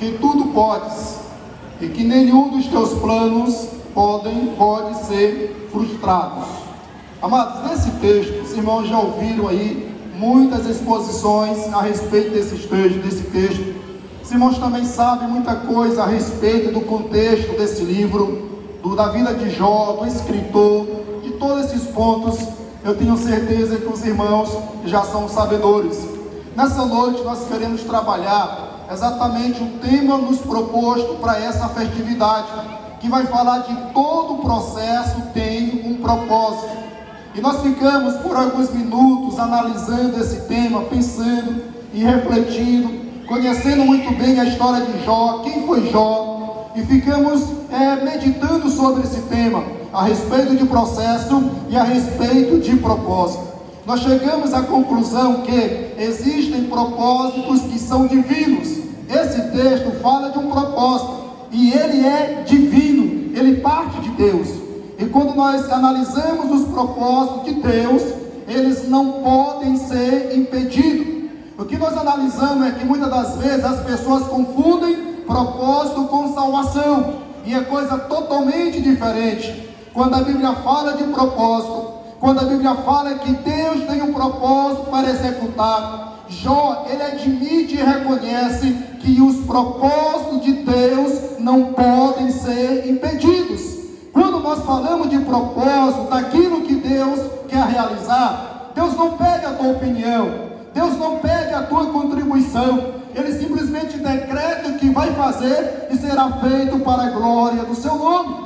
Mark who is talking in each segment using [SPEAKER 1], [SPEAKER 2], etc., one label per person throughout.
[SPEAKER 1] que tudo podes e que nenhum dos teus planos pode ser frustrado. Amados, nesse texto, os irmãos já ouviram aí muitas exposições a respeito desse texto. Os irmãos também sabem muita coisa a respeito do contexto desse livro, da vida de Jó, do escritor, de todos esses pontos. Eu tenho certeza que os irmãos já são sabedores. Nessa noite nós queremos trabalhar exatamente o tema nos proposto para essa festividade, que vai falar de todo o processo tem um propósito. E nós ficamos por alguns minutos analisando esse tema, pensando e refletindo, conhecendo muito bem a história de Jó, quem foi Jó, e ficamos meditando sobre esse tema, a respeito de processo e a respeito de propósito. Nós chegamos à conclusão que existem propósitos que são divinos. Esse texto fala de um propósito, e ele é divino, ele parte de Deus. E quando nós analisamos os propósitos de Deus, eles não podem ser impedidos. O que nós analisamos é que muitas das vezes as pessoas confundem propósito com salvação, e é coisa totalmente diferente. Quando a Bíblia fala de propósito, quando a Bíblia fala que Deus tem um propósito para executar, Jó, ele admite e reconhece que os propósitos de Deus não podem ser impedidos. Quando nós falamos de propósito, daquilo que Deus quer realizar, Deus não pede a tua opinião, Deus não pede a tua contribuição, Ele simplesmente decreta o que vai fazer e será feito para a glória do seu nome.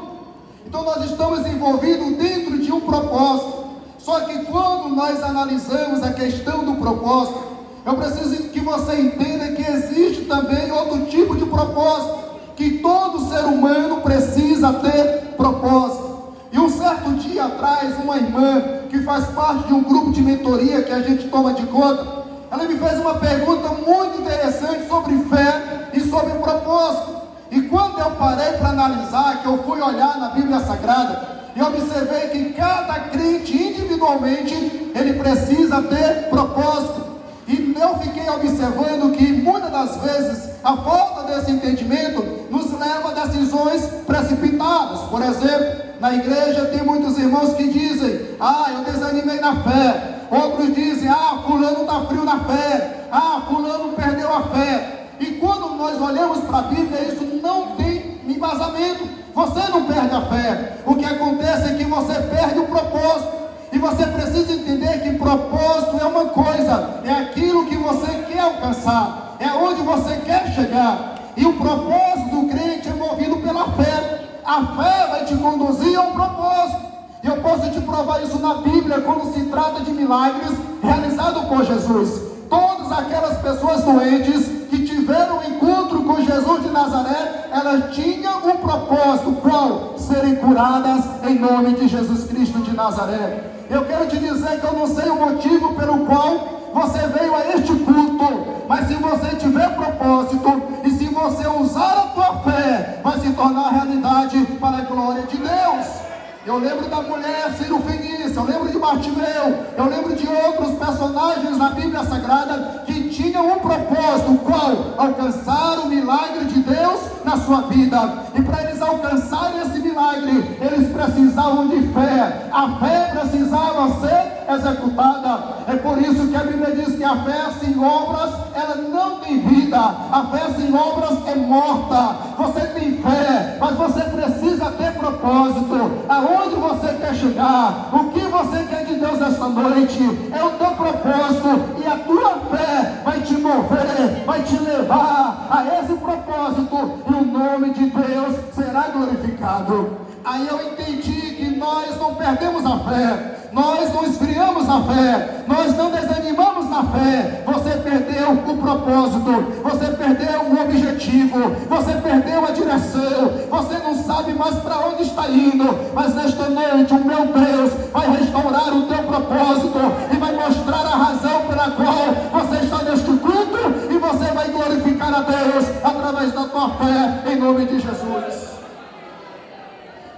[SPEAKER 1] Então nós estamos envolvidos dentro de um propósito. Só que quando nós analisamos a questão do propósito, eu preciso que você entenda que existe também outro tipo de propósito, que todo ser humano precisa ter propósito. E um certo dia atrás, uma irmã que faz parte de um grupo de mentoria que a gente toma de conta, ela me fez uma pergunta muito interessante sobre fé e sobre propósito. E quando eu parei para analisar, que eu fui olhar na Bíblia Sagrada, eu observei que cada crente individualmente, ele precisa ter propósito. E eu fiquei observando que muitas das vezes a falta desse entendimento nos leva a decisões precipitadas. Por exemplo, na igreja tem muitos irmãos que dizem: eu desanimei na fé. Outros dizem: fulano está frio na fé. Fulano perdeu a fé. E quando nós olhamos para a Bíblia, isso não tem embasamento. Você não perde a fé. O que acontece é que você perde o propósito. E você precisa entender que propósito é uma coisa, é aquilo que você quer alcançar, é onde você quer chegar. E o propósito do crente é movido pela fé. A fé vai te conduzir ao propósito. E eu posso te provar isso na Bíblia, quando se trata de milagres realizados por Jesus. Todas aquelas pessoas doentes que tiveram um encontro com Jesus de Nazaré, elas tinham um propósito, qual? Serem curadas em nome de Jesus Cristo de Nazaré. Eu quero te dizer que eu não sei o motivo pelo qual você veio a este culto, mas se você tiver propósito e se você usar a tua fé, vai se tornar realidade para a glória de Deus. Eu lembro da mulher Cirofenícia, eu lembro de Bartimeu, eu lembro de outros personagens na Bíblia Sagrada que tinham um propósito, qual? Alcançar o milagre de Deus na sua vida. E para eles alcançarem esse milagre, eles precisavam de fé. A fé precisava ser executada. É por isso que a Bíblia diz que a fé sem obras, ela não tem vida. A fé sem obras é morta. Você tem fé, mas você precisa ter propósito. Aonde você quer chegar? O que você quer de Deus esta noite? É o teu propósito, e a tua fé vai te mover, vai te levar a esse propósito, e o nome de Deus será glorificado. Aí eu entendi que nós não perdemos a fé, nós não esfriamos na fé, nós não desanimamos na fé. Você perdeu o propósito, você perdeu o objetivo, você perdeu a direção, você não sabe mais para onde está indo. Mas nesta noite o meu Deus vai restaurar o teu propósito e vai mostrar a razão pela qual você está neste culto, e você vai glorificar a Deus através da tua fé, em nome de Jesus.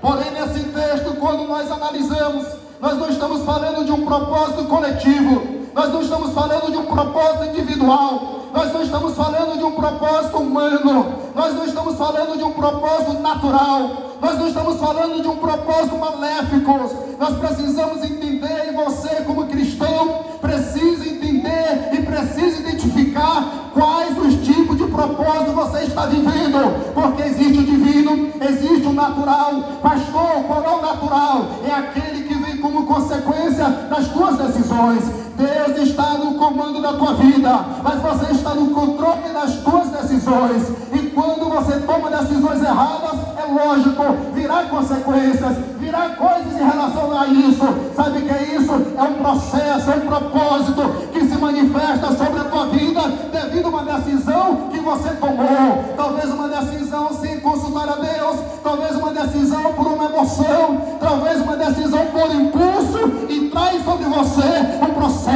[SPEAKER 1] Porém, nesse texto, quando nós analisamos, nós não estamos falando de um propósito coletivo, Nós não estamos falando de um propósito individual. Nós não estamos falando de um propósito humano. Nós não estamos falando de um propósito natural. Nós não estamos falando de um propósito maléfico. Nós precisamos entender, e você como cristão precisa entender e precisa identificar quais os tipos de propósito você está vivendo. Porque existe o divino, existe o natural. Pastor, qual é o natural? É aquele que vem como consequência das tuas decisões. Deus está no comando da tua vida, mas você está no controle das tuas decisões. E quando você toma decisões erradas, é lógico, virá consequências, virá coisas em relação a isso. Sabe o que é isso? É um processo, é um propósito que se manifesta sobre a tua vida devido a uma decisão que você tomou. Talvez uma decisão sem consultar a Deus, talvez uma decisão por uma emoção, talvez uma decisão por impulso, e traz sobre você um processo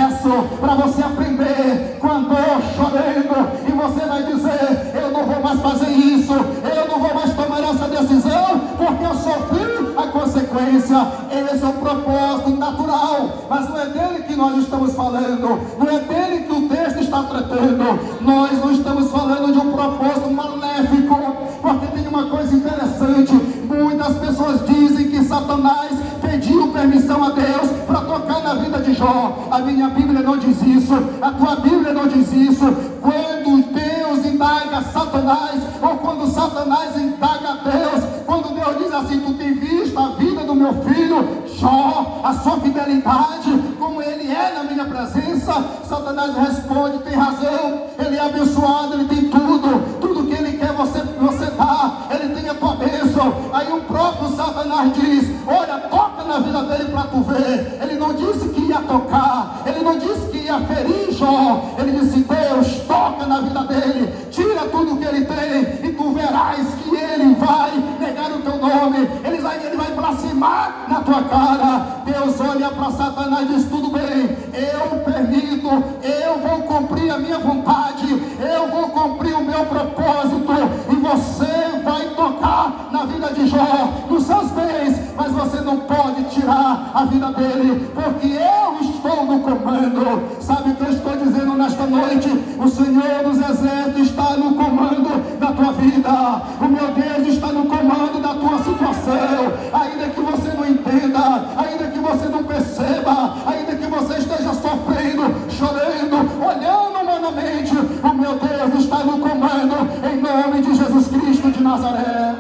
[SPEAKER 1] para você aprender com a dor, chorando, e você vai dizer: eu não vou mais fazer isso, eu não vou mais tomar essa decisão, porque eu sofri a consequência. Esse é o propósito natural, mas não é dele que nós estamos falando, não é dele que o texto está tratando. Nós não estamos falando de um propósito maléfico, porque tem uma coisa interessante: muitas pessoas dizem que Satanás pediu permissão a Deus para tocar na vida de Jó. A minha Bíblia não diz isso, a tua Bíblia não diz isso. Quando Deus indaga Satanás, ou quando Satanás indaga a Deus, quando Deus diz assim: tu tem visto a vida do meu filho Jó, a sua fidelidade, como ele é na minha presença? Satanás responde: tem razão, ele é abençoado, ele tem tudo que ele quer você dá, ele tem a tua bênção. Aí o próprio Satanás diz: olha, toca na vida dele para tu ver. Ele não disse que ia tocar, ele não disse que ia ferir Jó, ele disse: Deus, toca na vida dele, tira tudo que ele tem, e tu verás que ele vai negar o teu nome, ele vai blasfemar na tua cara. Deus olha para Satanás e diz: tudo bem, eu permito, eu vou cumprir a minha vontade, eu vou cumprir o meu propósito, e você vai tocar na vida de Jó, nos seus bens, mas você não pode tirar a vida dele, porque eu estou no comando. Sabe o que eu estou dizendo nesta noite? O Senhor dos Exércitos está no comando da tua vida, o meu Deus está no comando da tua situação. Ainda que você não entenda, ainda que você não perceba, ainda que você esteja sofrendo, chorando, olhando humanamente, o meu Deus está no comando, em nome de Jesus Cristo de Nazaré.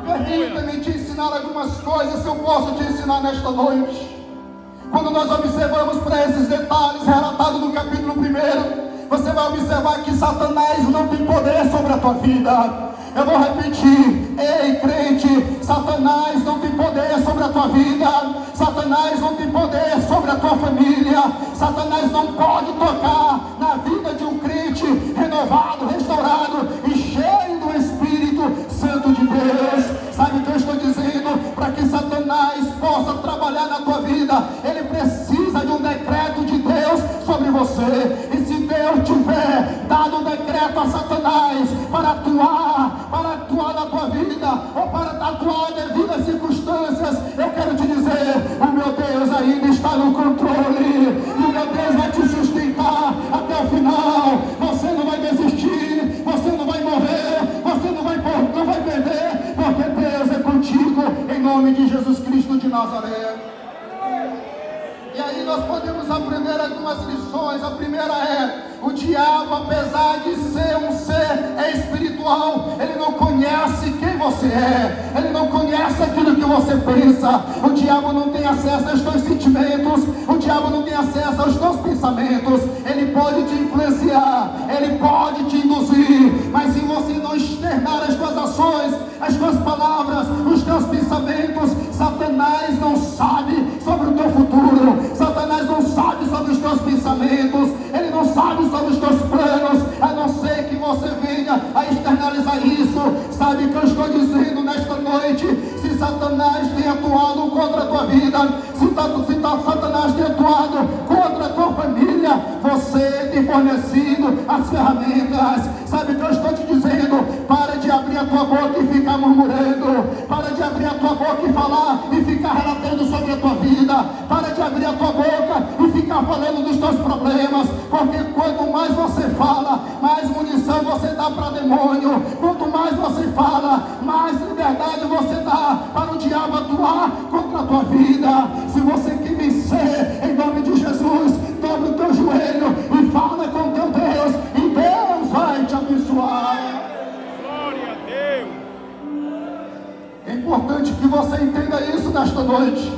[SPEAKER 1] Permita-me te ensinar algumas coisas, se eu posso te ensinar nesta noite. Quando nós observamos para esses detalhes relatados no capítulo 1, você vai observar que Satanás não tem poder sobre a tua vida. Eu vou repetir: ei crente, Satanás não tem poder sobre a tua vida, Satanás não tem poder sobre a tua família, Satanás não pode tocar na vida de um crente renovado, restaurado e cheio do Espírito Santo de Deus. Sabe o que eu estou dizendo? Para que Satanás possa trabalhar na tua vida, ele precisa de um decreto de Deus sobre você. E se Deus tiver dado um decreto a Satanás para atuar na tua vida, ou para atuar devido às circunstâncias, eu quero te dizer: o meu Deus ainda está no controle, e o meu Deus vai te sustentar até o final. Você não vai desistir, você não vai morrer, você não vai perder, porque Deus é contigo, em nome de Jesus Cristo de Nazaré. E aí nós podemos aprender algumas lições. A primeira é: o diabo, apesar de ser um ser espiritual, ele não conhece quem você é, ele não conhece aquilo que você pensa. O diabo não tem acesso aos teus sentimentos, o diabo não tem acesso aos teus pensamentos. Ele pode te influenciar, ele pode te induzir, mas se você não externar as tuas ações, as tuas palavras, os teus pensamentos, Satanás não sabe sobre o teu futuro, Satanás não sabe sobre os teus pensamentos, ele não sabe sobre os teus planos, a não ser que você venha a externalizar isso. Sabe o que eu estou dizendo nesta noite? Se Satanás tem atuado contra a tua vida, se Satanás tem atuado contra a tua família, você tem fornecido as ferramentas. Sabe o que eu estou te dizendo? Para de abrir a tua boca e ficar murmurando, para de abrir abrir a tua boca e falar e ficar relatando sobre a tua vida. Para de abrir a tua boca e ficar falando dos teus problemas, porque quanto mais você fala, mais munição você dá para demônio. Quanto mais você fala, mais liberdade você dá para o diabo atuar contra a tua vida. Se você quer vencer, em nome de Jesus, dobre o teu joelho e fala com teu Deus, e Deus vai te abençoar.
[SPEAKER 2] Glória a Deus.
[SPEAKER 1] É importante que você entenda isso nesta noite.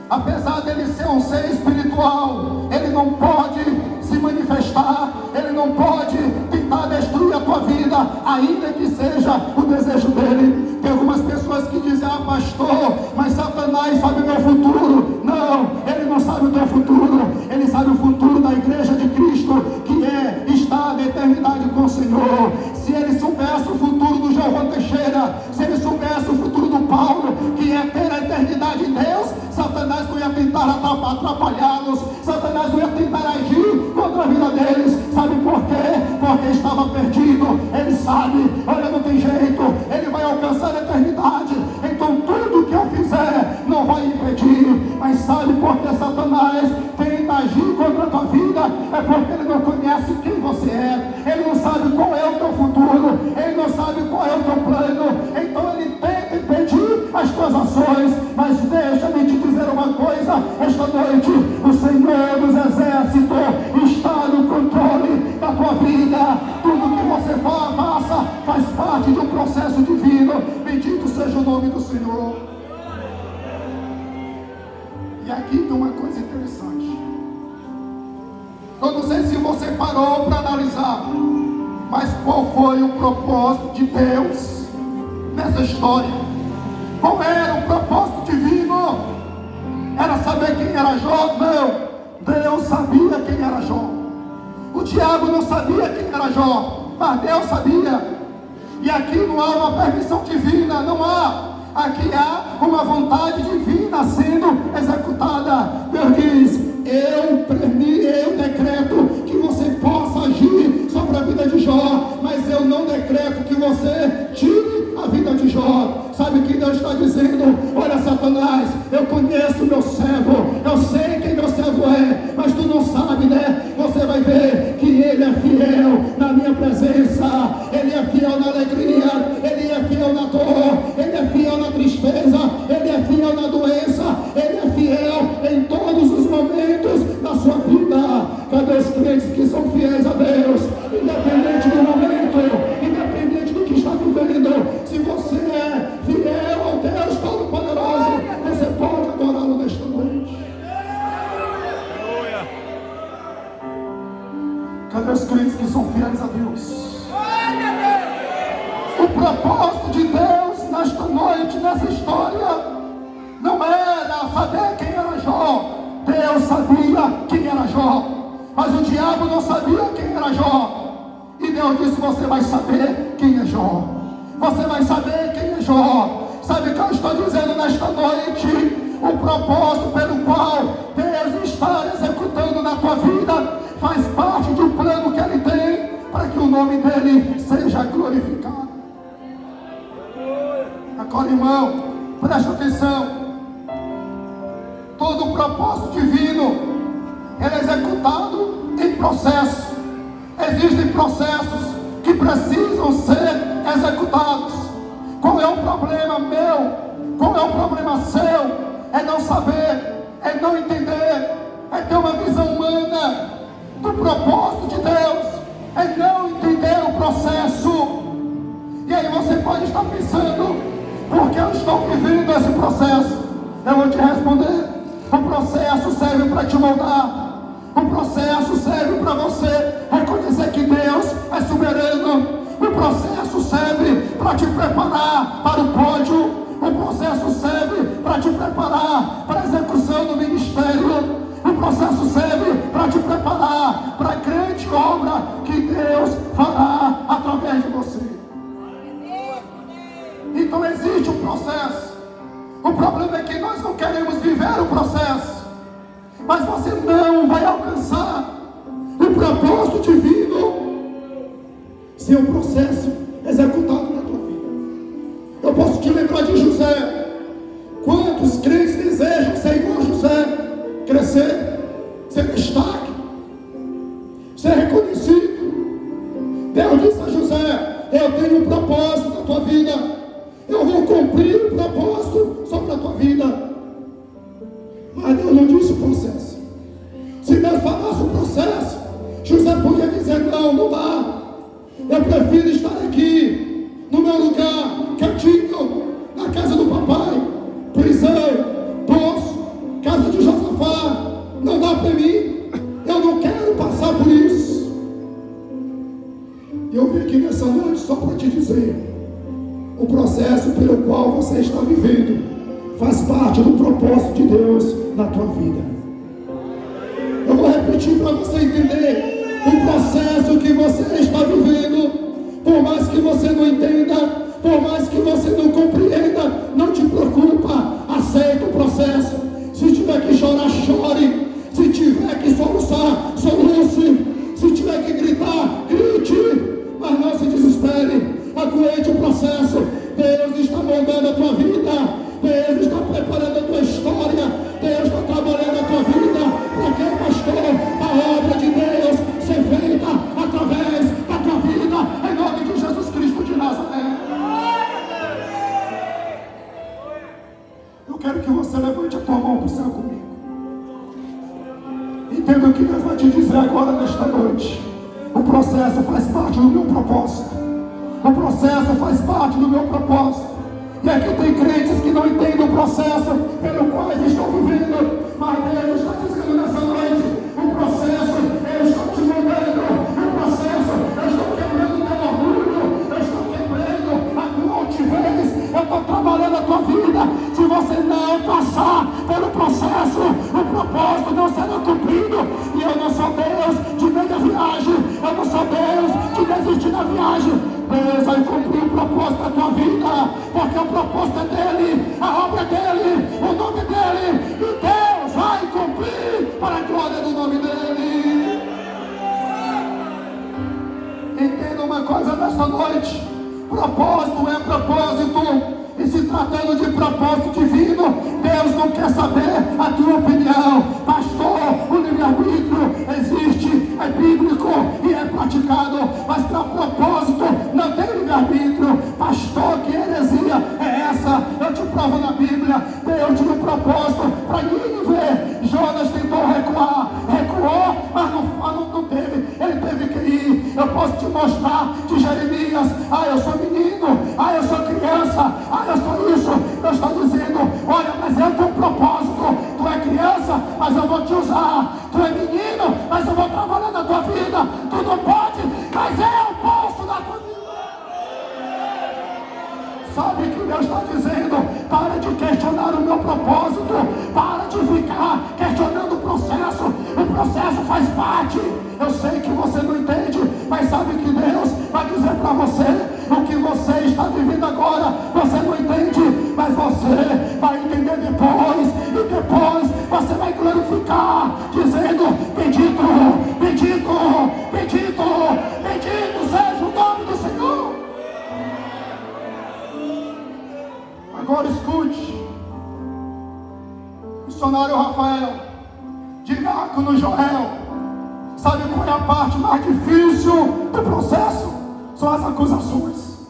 [SPEAKER 1] Apesar dele ser um ser espiritual, ele não pode se manifestar, ele não pode tentar destruir a tua vida, ainda que seja o desejo dele. Tem algumas pessoas que dizem: ah, pastor, mas Satanás sabe o meu futuro. Não, ele não sabe o teu futuro, ele sabe o futuro da igreja de Cristo, que é estar na eternidade com o Senhor. Se ele soubesse o futuro do Giovanni Teixeira, se ele soubesse o futuro do Paulo, que é ter a eternidade em Deus, Satanás não ia tentar atrapalhá-los, Satanás não ia tentar agir contra a vida deles. Sabe por quê? Porque estava perdido. Ele sabe, olha, não tem jeito, ele vai alcançar a eternidade, então tudo que eu fizer não vai impedir. Mas sabe por que Satanás tenta agir contra a tua vida? É porque ele não conhece quem você é, ele não sabe qual é o teu futuro, ele não sabe qual é o teu plano, então ele tenta impedir as tuas ações. Mas deixa-me te dizer uma coisa, esta noite o Senhor dos Exércitos está no controle da tua vida. Tudo que você faça faz parte de um processo divino. Bendito seja o nome do Senhor. E aqui tem uma coisa interessante. Eu não sei se você parou para analisar, mas qual foi o propósito de Deus nessa história? Qual era o propósito divino? Era saber quem era Jó? Não. Deus sabia quem era Jó. O diabo não sabia quem era Jó, mas Deus sabia. E aqui não há uma permissão divina, não há. Aqui há uma vontade divina sendo executada. Deus diz: eu decreto que você possa agir sobre a vida de Jó, mas eu não decreto que você tire a vida de Jó. Sabe o que Deus está dizendo? Olha, Satanás, eu conheço meu servo, eu sei quem meu servo é, mas tu não sabe, né? Você vai ver que ele é fiel na minha presença, ele é fiel na alegria, ele é fiel na dor, ele é fiel na tristeza, ele é fiel na doença, ele é fiel em todos os momentos da sua vida. Cadê os crentes que são fiéis a Deus? Independente do momento, independente do que está vivendo, se você é fiel ao Deus Todo-Poderoso, você pode adorá-lo nesta noite. Cadê os crentes que são fiéis a Deus? O propósito de Deus nesta noite, nessa história, não era saber quem era Jó. Deus sabia quem era Jó, mas o diabo não sabia quem era Jó. E Deus disse: você vai saber quem é Jó, você vai saber quem é Jó. Sabe o que eu estou dizendo nesta noite? O propósito pelo qual Deus está executando na tua vida faz parte de um plano que Ele tem para que o nome dEle seja glorificado. Agora, irmão, presta atenção. Todo o propósito divino, ele é executado em processo. Existem processos que precisam ser executados. Qual é o problema meu? Qual é o problema seu? É não saber, é não entender, é ter uma visão humana do propósito de Deus, é não entender o processo. E aí você pode estar pensando: por que eu estou vivendo esse processo? Eu vou te responder: o processo serve para te moldar. O processo serve para você reconhecer que Deus é soberano. O processo serve para te preparar para o pódio. O processo serve para te preparar para a execução do ministério. O processo serve para te preparar para a grande obra que Deus fará através de você. Então existe um processo. O problema é que nós não queremos viver o processo, mas você não vai alcançar o propósito divino sem o processo executado na tua vida. Eu posso te lembrar de José. Quantos crentes desejam ser igual a José? Crescer, ser destaque, ser reconhecido. Deus disse a José: eu tenho um propósito na tua vida, eu vou cumprir o propósito sobre a tua vida. Mas Deus não disse o processo. Se Deus falasse o processo, José podia dizer: não, não dá, eu prefiro estar aqui no meu lugar, quietinho, na casa do papai, prisão, poço, casa de Josafá. Não dá para mim, eu não quero passar por isso. E eu vim aqui nessa noite só para te dizer: o processo pelo qual você está vivendo faz parte do propósito de Deus na tua vida. Eu vou repetir para você entender. O processo que você está vivendo, por mais que você não entenda, por mais que você não compreenda, não te preocupa, aceita o processo. Se tiver que chorar, chore. Se tiver que soluçar, soluce. Se tiver que gritar, grite. Mas não se desespere, aguente o processo. Deus está moldando a tua vida, Deus está preparando a tua história, Deus está trabalhando a tua vida. Porque, pastor, a obra de Deus ser feita através da tua vida, em nome de Jesus Cristo de Nazaré. Eu quero que você levante a tua mão para o céu comigo. Entenda o que Deus vai te dizer agora nesta noite. O processo faz parte do meu propósito. O processo faz parte do meu propósito. E aqui tem crentes que não entendem o processo pelo qual estão vivendo. Mas Deus está dizendo nessa noite: o processo, eu estou te moldando. O processo, eu estou quebrando o teu orgulho. Eu estou quebrando a tua altivez. Eu estou trabalhando a tua vida. Se você não passar pelo processo, o propósito não será cumprido. E eu não sou Deus de meia viagem. Eu não sou Deus de desistir da viagem. Deus vai cumprir o propósito da tua vida, porque o propósito é dele, a obra é dele, o nome dele, e Deus vai cumprir para a glória do nome dele. Entenda uma coisa nesta noite: propósito é propósito. E se tratando de propósito divino, Deus não quer saber a tua opinião. Pastor, o livre-arbítrio existe, é bíblico e é praticado, mas para propósito não tem livre-arbítrio. Pastor, que heresia é essa? Eu te provo na Bíblia. Deus tinha um propósito para Nínive. Jonas tentou recuar, recuou, mas não teve. Ele teve que ir. Eu posso te mostrar de Jeremias: eu sou menino, eu sou criança, eu sou isso. Eu estou dizendo: olha, mas eu tenho um propósito. Tu é criança, mas eu vou te usar. Tu é menino, mas eu vou trabalhar na tua vida. Tu não pode, mas eu posso na tua vida. Sabe o que Deus está dizendo? Para de questionar o meu propósito. Para de ficar questionando o processo. O processo faz parte. Eu sei que você não entende, mas sabe que Deus vai dizer para você: o que você está vivendo agora, você não entende, mas você vai entender depois. E depois você vai glorificar, dizendo: bendito, bendito, bendito, bendito seja o nome do Senhor. Agora escute, missionário Rafael, diácono Joel, sabe qual é a parte mais difícil do processo? São as acusações.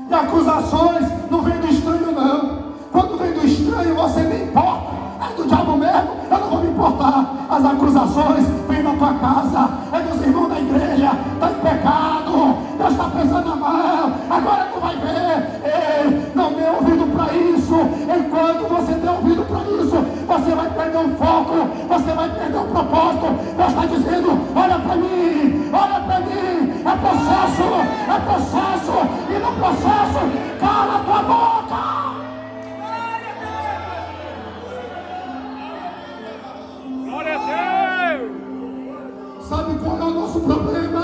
[SPEAKER 1] E acusações não vem do estranho, não. Quando vem do estranho, você nem importa. É do diabo mesmo, eu não vou me importar. As acusações vêm da tua casa, é dos irmãos da igreja. Está em pecado, Deus está pesando a mão. Agora tu vai ver. Ei, não dê ouvido para isso. Enquanto você der ouvido para isso, você vai perder o foco, você vai perder o propósito. Deus está dizendo: olha para mim, olha para mim. É processo, e no processo, cala a tua boca.
[SPEAKER 2] Glória a Deus!
[SPEAKER 1] Sabe qual é o nosso problema?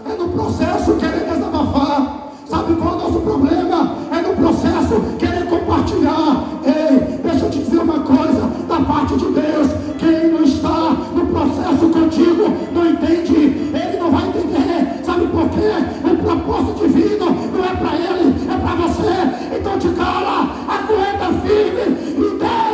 [SPEAKER 1] É no processo querer desabafar. Sabe qual é o nosso problema? É no processo querer compartilhar. Ei, deixa eu te dizer uma coisa da parte de Deus: quem não está no processo contigo não entende. Ele não vai entender. Sabe por quê? O propósito divino não é para ele, é para você. Então te cala, aguenta firme e Deus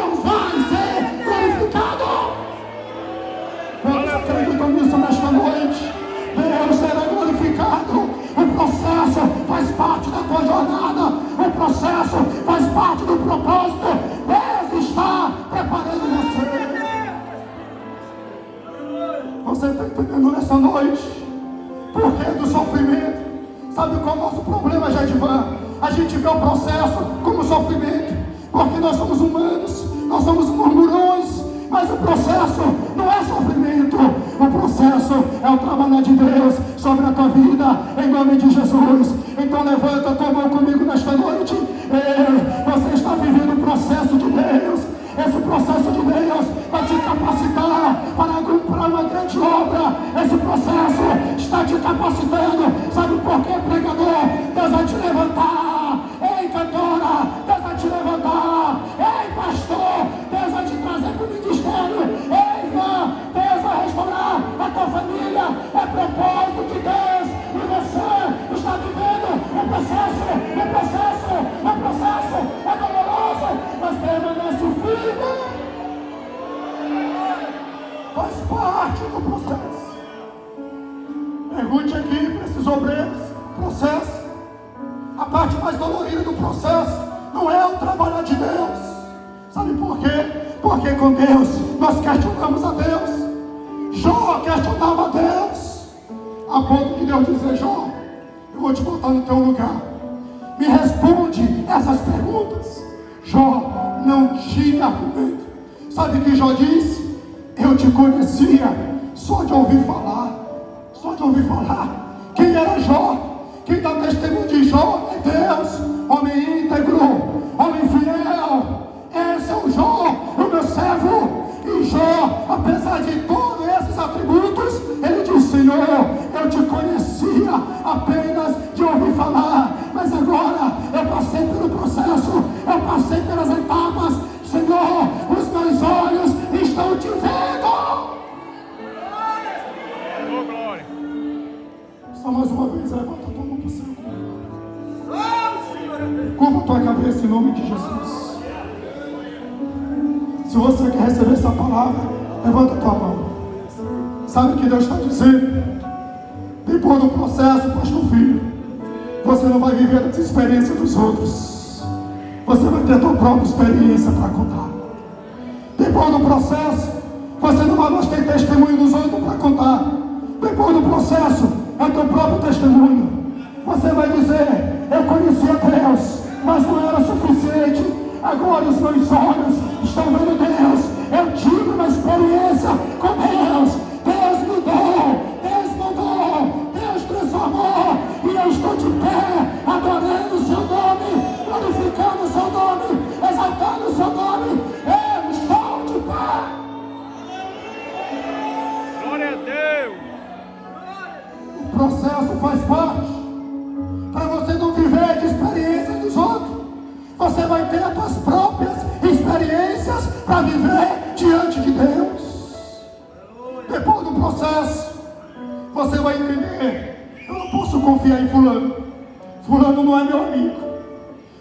[SPEAKER 1] porquê do sofrimento? Sabe qual é o nosso problema, Jedivan? A gente vê o processo como sofrimento, porque nós somos humanos, nós somos murmurões, mas o processo não é sofrimento, o processo é o trabalho de Deus sobre a tua vida, em nome de Jesus. Então levanta a tua mão comigo nesta noite. Você está vivendo o processo de Deus. Esse processo de Deus vai te capacitar para uma grande obra. Esse processo está te capacitando. Sabe por quê, pregador? Deus vai te levantar. Ei, cantora, Deus vai te levantar. Ei, pastor, Deus vai te trazer para o ministério. Ei, irmã, Deus vai restaurar a tua família. É propósito de Deus. E você está vivendo o processo. É doloroso, mas permanece firme. Faz parte do processo. Pergunte aqui para esses obreiros: processo. A parte mais dolorida do processo não é o trabalhar de Deus. Sabe por quê? Porque com Deus nós questionamos a Deus. Jó questionava a Deus, a ponto de Deus dizer: Jó, eu vou te botar no teu lugar, me responde essas perguntas. Jó não tinha argumento. Sabe o que Jó disse? Eu te conhecia só de ouvir falar. Quem era Jó? Quem dá testemunho de Jó é Deus. Homem íntegro, homem fiel. Esse é o Jó, o meu servo. E Jó, apesar de todos esses atributos, ele disse: Senhor, eu te conhecia apenas de ouvir falar, mas agora eu passei pelo processo, eu passei pelas etapas. Senhor, os meus olhos estão te vendo.
[SPEAKER 2] Oh, glória.
[SPEAKER 1] Só mais uma vez, levanta a tua mão para o céu. Curva a tua cabeça em nome de Jesus. Se você quer receber essa palavra, levanta a tua mão. Sabe o que Deus está dizendo? Depois do processo, pastor filho, você não vai viver as experiências dos outros. Você vai ter a tua própria experiência para contar. Depois do processo, você não vai mais ter testemunho dos outros para contar. Depois do processo, é teu próprio testemunho. Você vai dizer: eu conhecia Deus, mas não era suficiente. Agora os meus olhos estão vendo Deus. Eu tive uma experiência com Deus. Deus mudou, Deus mudou, Deus transformou. E eu estou de pé, adorando o seu nome, glorificando o seu nome, exaltando o seu nome. Eu estou de pé.
[SPEAKER 2] Glória a Deus.
[SPEAKER 1] O processo faz parte. Para você não viver de experiências dos outros, você vai ter as suas próprias experiências para viver diante de Deus. Depois do processo, você vai entender: eu não posso confiar em fulano. Fulano não é meu amigo.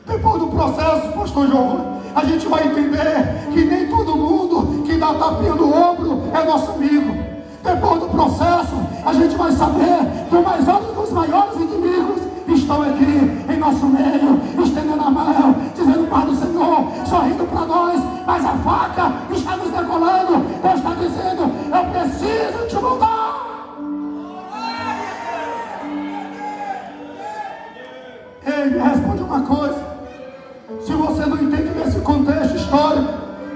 [SPEAKER 1] Depois do processo, pastor Giovanni, a gente vai entender que nem todo mundo que dá tapinha no ombro é nosso amigo. Depois do processo, a gente vai saber que os maiores inimigos estão aqui em nosso meio, estendendo a mão, dizendo: paz do Senhor, sorrindo para nós, mas a faca está nos decolando. Deus está dizendo: eu preciso te mudar. Ei, me responde uma coisa: se você não entende nesse contexto histórico,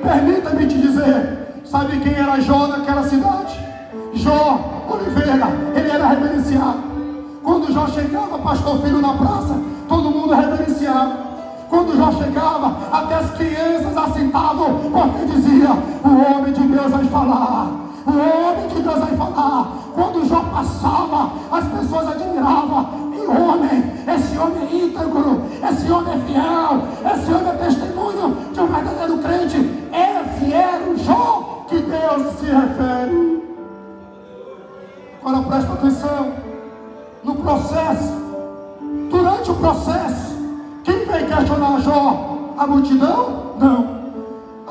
[SPEAKER 1] permita-me te dizer, sabe quem era Jó naquela cidade? Jó Oliveira, ele era reverenciado. Quando Jó chegava, pastor filho, na praça, todo mundo reverenciava. Quando Jó chegava, até as crianças assentavam, porque dizia: o homem de Deus vai falar, o homem de Deus vai falar. Quando Jó passava, as pessoas admiravam: esse homem é íntegro, esse homem é fiel, esse homem é testemunho de um verdadeiro crente. Esse era o Jó que Deus se refere. Agora presta atenção. No processo, durante o processo, quem vem questionar Jó? A multidão? Não.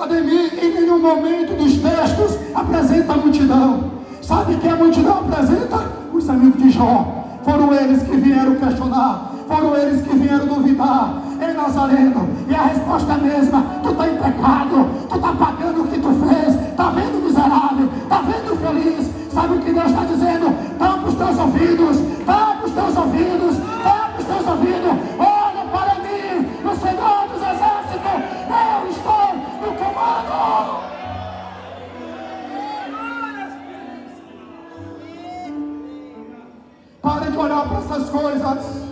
[SPEAKER 1] Ademir, em nenhum momento dos textos apresenta a multidão. Sabe quem a multidão apresenta? Os amigos de Jó. Foram eles que vieram questionar, foram eles que vieram duvidar. Ei, Nazareno, e a resposta é a mesma: tu está em pecado, tu está pagando o que tu fez.
[SPEAKER 3] está vendo miserável, está vendo infeliz. Sabe o que Deus está dizendo? Tampa os teus ouvidos, tampa os teus ouvidos, tampa os teus ouvidos. Olha para mim, o Senhor dos Exércitos, eu estou no comando. Pare de olhar para essas coisas.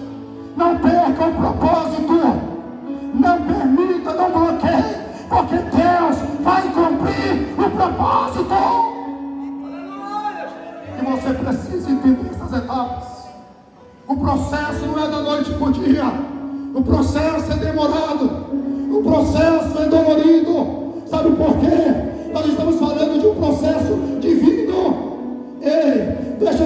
[SPEAKER 3] Não perca o propósito. Não permita, não bloqueie, porque Deus vai cumprir o propósito. E você precisa entender essas etapas. O processo não é da noite para o dia. O processo é demorado. O processo é dolorido. Sabe por quê? Nós estamos falando de um processo divino. Ei, deixa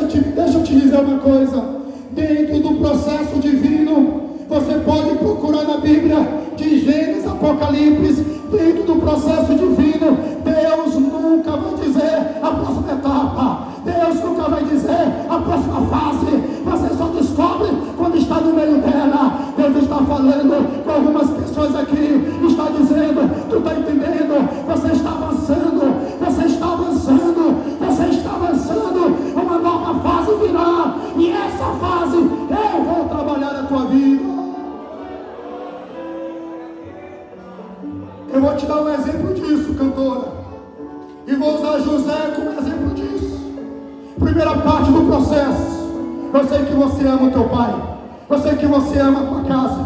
[SPEAKER 3] eu te dizer uma coisa. Dentro do processo divino, você pode procurar na Bíblia, de Gênesis, Apocalipse. Dentro do processo divino, Deus nunca vai dizer a próxima etapa. Deus nunca vai dizer a próxima fase. Você só descobre quando está no meio dela. Deus está falando com algumas pessoas aqui. Está dizendo, tu está entendendo? Você está avançando. Você está avançando. Você está avançando. Uma nova fase virá. E essa fase eu vou trabalhar na tua vida. Eu vou te dar um exemplo disso, cantora. E vou usar José como exemplo disso. Primeira parte do processo. Eu sei que você ama o teu pai. Eu sei que você ama a tua casa.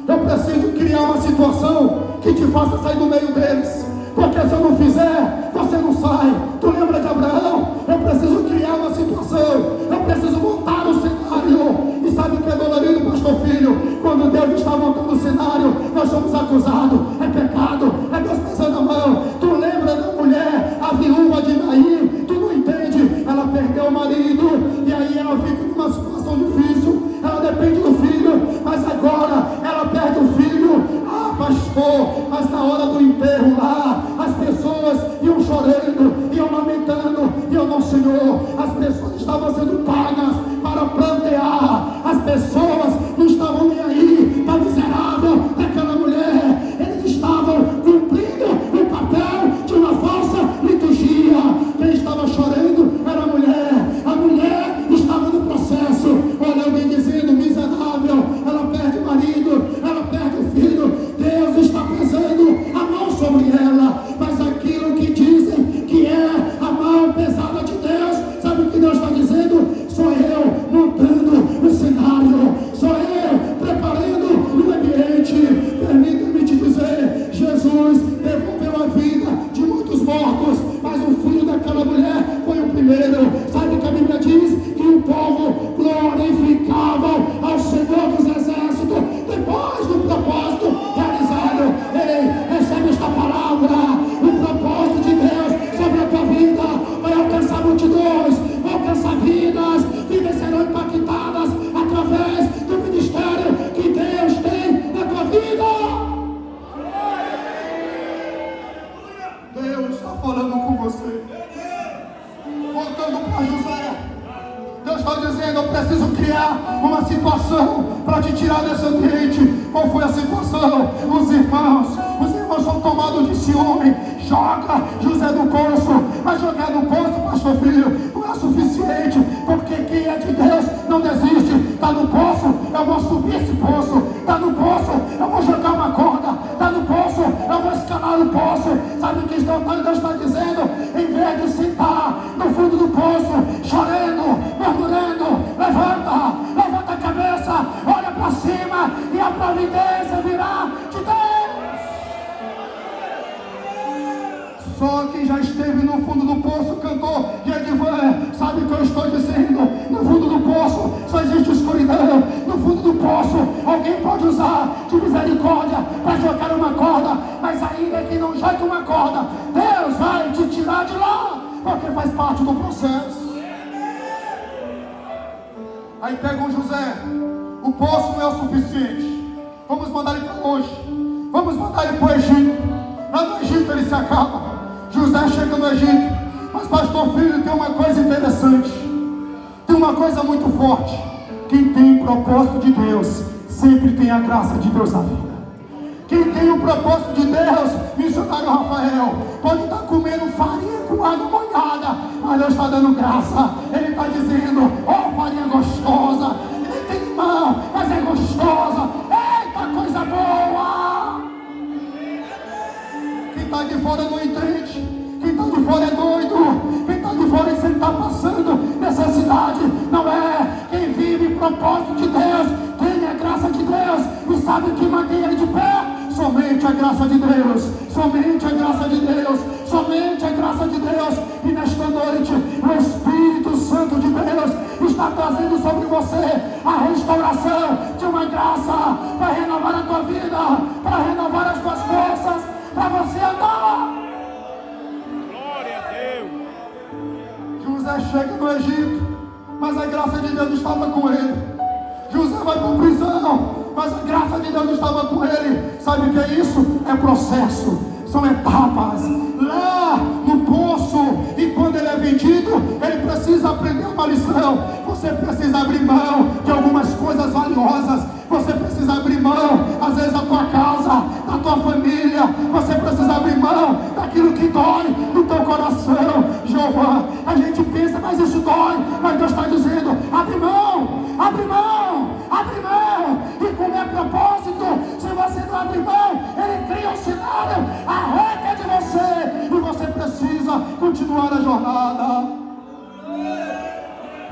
[SPEAKER 3] Eu preciso criar uma situação que te faça sair do meio deles. Porque se eu não fizer, você não sai. Tu lembra de Abraão? Eu preciso criar uma situação. Eu preciso montar um cenário. E sabe o que é dolorido, pastor filho? Quando Deus está montando o cenário, nós somos acusados. É pecado. É Deus pesando a mão. Tu lembra da mulher, a viúva de Naim? Tu não entende. Ela perdeu o marido. E aí ela fica numa situação difícil. Ela depende do filho. Mas agora ela perde o filho. Ah, pastor, mas na hora do enterro lá, as pessoas iam chorando, iam lamentando, e eu não, Senhor, as pessoas estavam sendo pagas para plantear, as pessoas não estavam nem aí para o miserável daquela mulher, eles estavam cumprindo o papel de uma falsa liturgia. Quem estava chorando era a mulher estava no processo. Olha alguém dizendo, miserável, ela perde o marido, ela perde o filho. Deus está pesando a mão sobre ela, mas aquilo que dizem que é a mão pesada de Deus, sabe o que Deus está dizendo? Sou eu montando o cenário, sou eu preparando o ambiente. Permita-me te dizer, Jesus devolveu a vida de muitos mortos, mas o filho daquela mulher foi o primeiro. Sabe o que a Bíblia diz? Que o povo glorificava ao Senhor dos Exércitos depois do propósito realizado. Ei, recebe esta palavra. O propósito de Deus sobre a tua vida vai alcançar multidões, vai alcançar vidas. Vidas serão impactadas através do ministério que Deus tem na tua vida. Deus está falando com você. Voltando para José, Deus está dizendo, eu preciso criar uma situação para te tirar desse ambiente. Qual foi a situação? Os irmãos são tomados de ciúme. Joga José no poço. Mas jogar no poço, pastor filho, não é suficiente, porque quem é de Deus não desiste. Está no poço, eu vou subir esse poço. Está no poço, eu vou jogar uma corda. Está no poço, eu vou escalar o poço. Sabe o que Deus está dizendo? Em vez de sentar no fundo do poço, chorando, murmurando, levanta a cabeça, olha para cima, e a providência virá de Deus. Só quem já esteve no fundo do poço, cantor e Edivan, sabe o que eu estou dizendo? No fundo do poço só existe escuridão. No fundo do poço alguém pode usar de misericórdia para jogar uma corda, mas ainda que não jogue uma corda, Deus vai te tirar de lá, porque faz parte do processo. Aí pegam José, o poço não é o suficiente, vamos mandar ele para longe, vamos mandar ele para o Egito. Lá no Egito ele se acaba. José chega no Egito, mas pastor filho, tem uma coisa interessante, tem uma coisa muito forte. Quem tem propósito de Deus sempre tem a graça de Deus na vida. Quem tem o propósito de Deus, missionário Rafael, pode estar comendo farinha com água molhada, mas Deus está dando graça. Ele está dizendo: oh, farinha gostosa, nem tem mão, mas é gostosa. Eita, coisa boa! Quem está de fora não entende. Quem está de fora é doido. Quem está de fora é sempre está passando necessidade. Não é. Quem vive o propósito de Deus, tem a graça de Deus e sabe que mantém ele de pé. Somente a graça de Deus, somente a graça de Deus, somente a graça de Deus. E nesta noite o Espírito Santo de Deus está trazendo sobre você a restauração de uma graça para renovar a tua vida, para renovar as tuas forças, para você andar.
[SPEAKER 2] Glória a Deus.
[SPEAKER 3] José chega no Egito, mas a graça de Deus estava com ele. José vai para a prisão, mas a graça de Deus estava com ele. Sabe o que é isso? É processo, são etapas. Lá no poço, e quando ele é vendido, ele precisa aprender uma lição. Você precisa abrir mão de algumas coisas valiosas. Você precisa abrir mão, às vezes, da tua casa, da tua família. Você precisa abrir mão daquilo que dói no teu coração. Jeová, a gente pensa, mas isso dói. Mas Deus está dizendo: abre mão, abre mão, abre mão. E como é propósito, se você não abrir mão, ele cria um cenário, arranca de você, e você precisa continuar a jornada.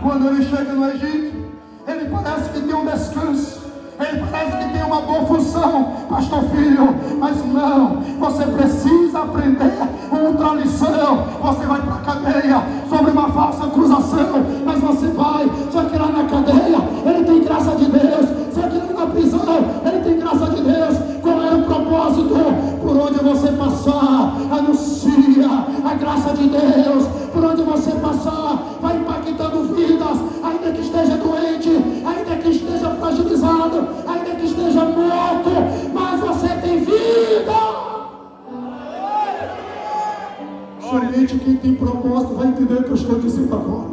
[SPEAKER 3] Quando ele chega no Egito, ele parece que tem um descanso. Ele parece que tem uma boa função, pastor filho, mas não, você precisa aprender outra lição. Você vai para a cadeia sobre uma falsa acusação, mas você vai, só que lá na cadeia ele tem graça de Deus, só que lá na prisão ele tem graça de Deus. Qual é o propósito? Por onde você passar, anuncia a graça de Deus. Por onde você passar, vai impactando vidas, ainda que esteja doente, ainda que esteja fragilizado, ainda que esteja morto, mas você tem vida. Somente quem tem propósito vai entender o que eu estou dizendo agora.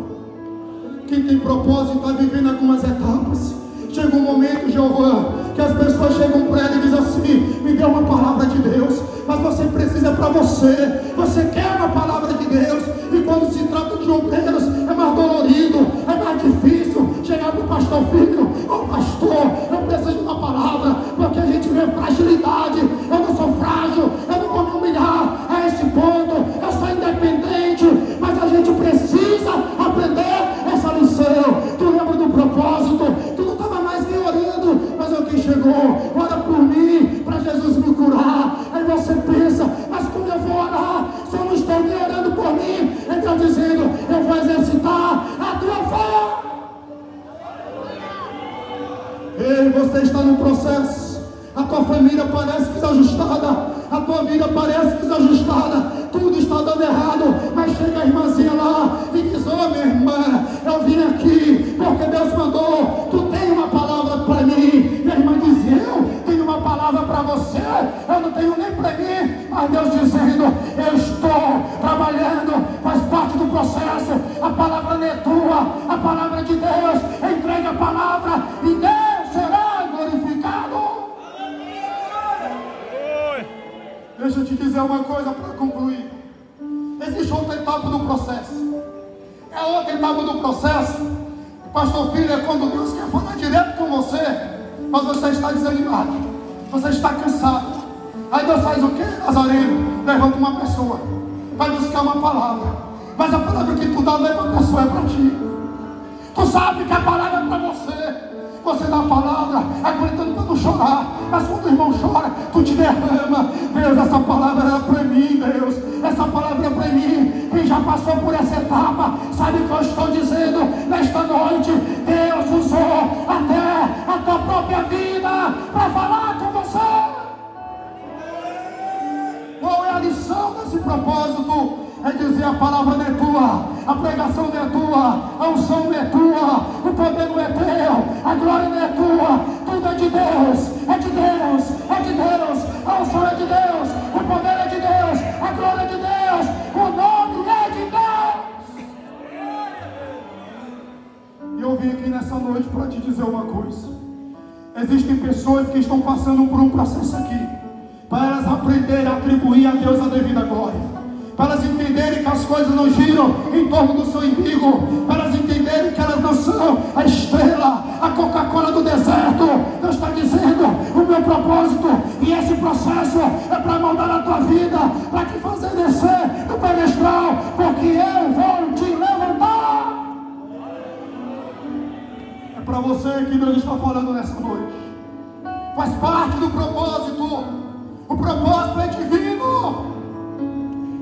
[SPEAKER 3] Quem tem propósito está vivendo algumas etapas. Chega um momento, Jeová, que as pessoas chegam para ele e dizem assim: me dê uma palavra de Deus. Mas você precisa para você. Você quer uma palavra de Deus. E quando se trata de obreiros, é mais dolorido, é mais difícil chegar para o pastor filho: ô pastor, eu preciso de uma palavra, porque a gente vê fragilidade. Eu não sou frágil, eu não vou me humilhar a esse ponto, eu sou independente. Mas a gente precisa aprender essa lição. Tu lembra do propósito? Tu não estava mais me orando, mas alguém chegou: ora por mim, para Jesus me curar. Aí você pensa: mas como eu vou orar se eu não estou me orando por mim? Então dizendo: eu vou exercitar a tua fé. Ei, você está no processo. A tua família parece desajustada, a tua vida parece desajustada, tudo está dando errado, mas chega a irmãzinha lá e diz: ô minha irmã, eu vim aqui porque Deus mandou, tu tem uma palavra para mim. E a irmã diz: eu tenho uma palavra para você, eu não tenho nem para mim. Mas Deus dizendo: eu estou trabalhando, faz parte do processo. A palavra não é tua, a palavra é de Deus. Entregue a palavra e Deus será glorificado. Deixa eu te dizer uma coisa para concluir. Existe outra etapa do processo. É outra etapa do processo. Pastor filho, é quando Deus quer falar direto com você, mas você está desanimado, você está cansado. Aí Deus faz o quê, Nazareno? Levanta uma pessoa, vai buscar uma palavra, mas a palavra que tu dá não é para a pessoa, é para ti. Tu sabe que a palavra é para você. Você dá a palavra aguentando para não chorar, mas quando o irmão chora, tu te derrama. Deus, essa palavra era para mim, Deus, essa palavra é para mim. Quem já passou por essa etapa sabe o que eu estou dizendo nesta noite. Deus usou até a tua própria vida para falar com você. Qual é a lição desse propósito? É dizer: a palavra não é tua, a pregação não é tua, a unção não é tua, o poder não é teu, a glória não é tua, tudo é de Deus, é de Deus, é de Deus, a unção é de Deus, o poder é de Deus, a glória é de Deus, o nome é de Deus. E eu vim aqui nessa noite para te dizer uma coisa. Existem pessoas que estão passando por um processo aqui. para elas aprenderem a atribuir a Deus a devida glória, para elas entenderem que as coisas não giram em torno do seu umbigo, para elas entenderem que elas não são a estrela, a Coca-Cola do deserto. Deus está dizendo: o meu propósito e esse processo é para moldar a tua vida, para te fazer descer do pedestal, porque eu vou te levantar. É para você que Deus está falando nessa noite. Faz parte do propósito. O propósito é divino.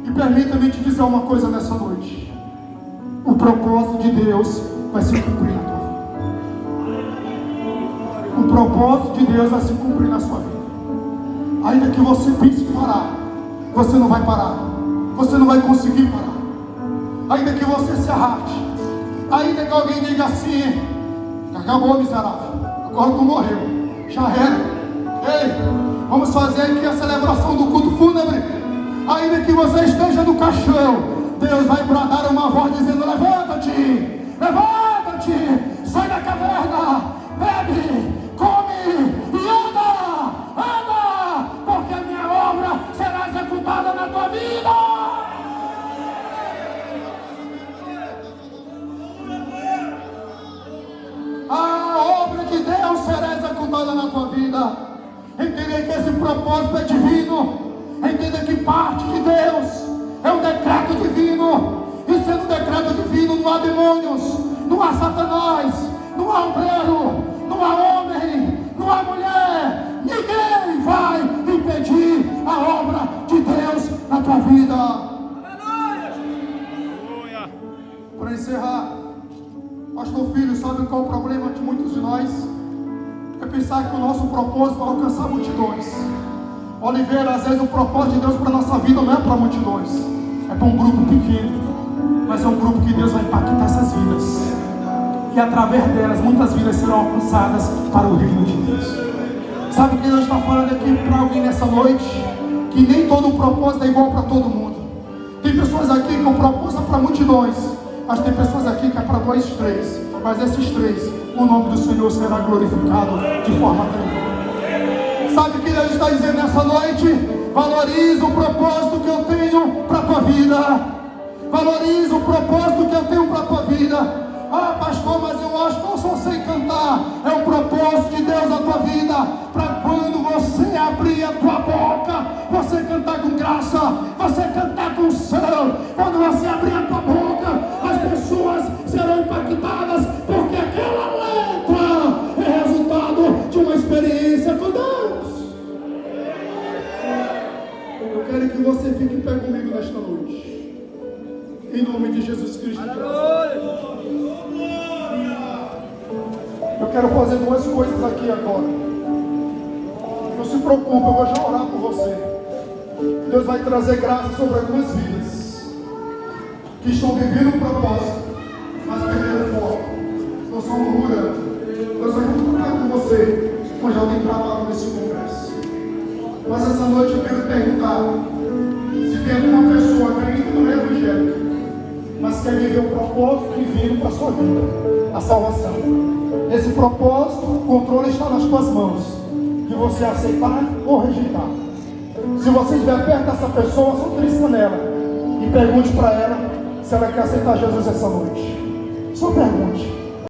[SPEAKER 3] E permita-me te dizer uma coisa nessa noite: o propósito de Deus vai se cumprir na tua vida. O propósito de Deus vai se cumprir na sua vida. Ainda que você pense em parar, você não vai parar. Você não vai conseguir parar. Ainda que você se arraste, ainda que alguém diga assim: acabou, miserável, agora tu morreu, já era. Ei, vamos fazer aqui a celebração do culto fúnebre. Ainda que você esteja no caixão, Deus vai bradar uma voz dizendo: levanta-te, levanta-te, sai da caverna, bebe, come e anda, anda, porque a minha obra será executada na tua vida. A obra de Deus será executada na tua vida. Entender que esse propósito é divino. Entender que parte de Deus é um decreto divino. E sendo um decreto divino, não há demônios, não há Satanás, não há obreiro, não há homem, não há mulher. Ninguém vai impedir a obra de Deus na tua vida.
[SPEAKER 2] Aleluia.
[SPEAKER 3] Para encerrar, pastor Filho, sabe qual é o problema de muitos de nós? É pensar que o nosso propósito é alcançar multidões. Oliveira, às vezes o propósito de Deus para a nossa vida não é para multidões, é para um grupo pequeno, mas é um grupo que Deus vai impactar essas vidas, e através delas muitas vidas serão alcançadas para o reino de Deus. Sabe o que Deus está falando aqui para alguém nessa noite? Que nem todo o propósito é igual para todo mundo. Tem pessoas aqui que o propósito é para multidões, mas tem pessoas aqui que é para 2, 3, mas esses 3, o nome do Senhor será glorificado de forma tremenda. Sabe o que Deus está dizendo nessa noite? Valoriza o propósito que eu tenho para a tua vida. Valoriza o propósito que eu tenho para a tua vida. Ah, pastor, mas eu acho que eu só sei cantar. É o propósito de Deus na tua vida, para quando você abrir a tua boca, você cantar com graça, você cantar com céu. Quando você abrir a tua boca, as pessoas serão impactadas, porque aquela letra é resultado de uma experiência com Deus. Eu quero que você fique em pé comigo nesta noite, em nome de Jesus Cristo. Eu quero fazer 2 coisas aqui agora. Não se preocupe, eu vou já orar por você. Deus vai trazer graça sobre algumas vidas que estão vivendo um propósito, mas perderam o foco, não são murmurando. Deus vai encontrar com você, como já tem trabalho nesse congresso. Mas essa noite eu quero perguntar se tem alguma pessoa que ainda não é evangélica, mas quer viver um propósito divino para a sua vida, a salvação. Esse propósito, o controle está nas tuas mãos, de você aceitar ou rejeitar. Se você estiver perto dessa pessoa, só trisca nela e pergunte para ela se ela quer aceitar Jesus essa noite. Só pergunte.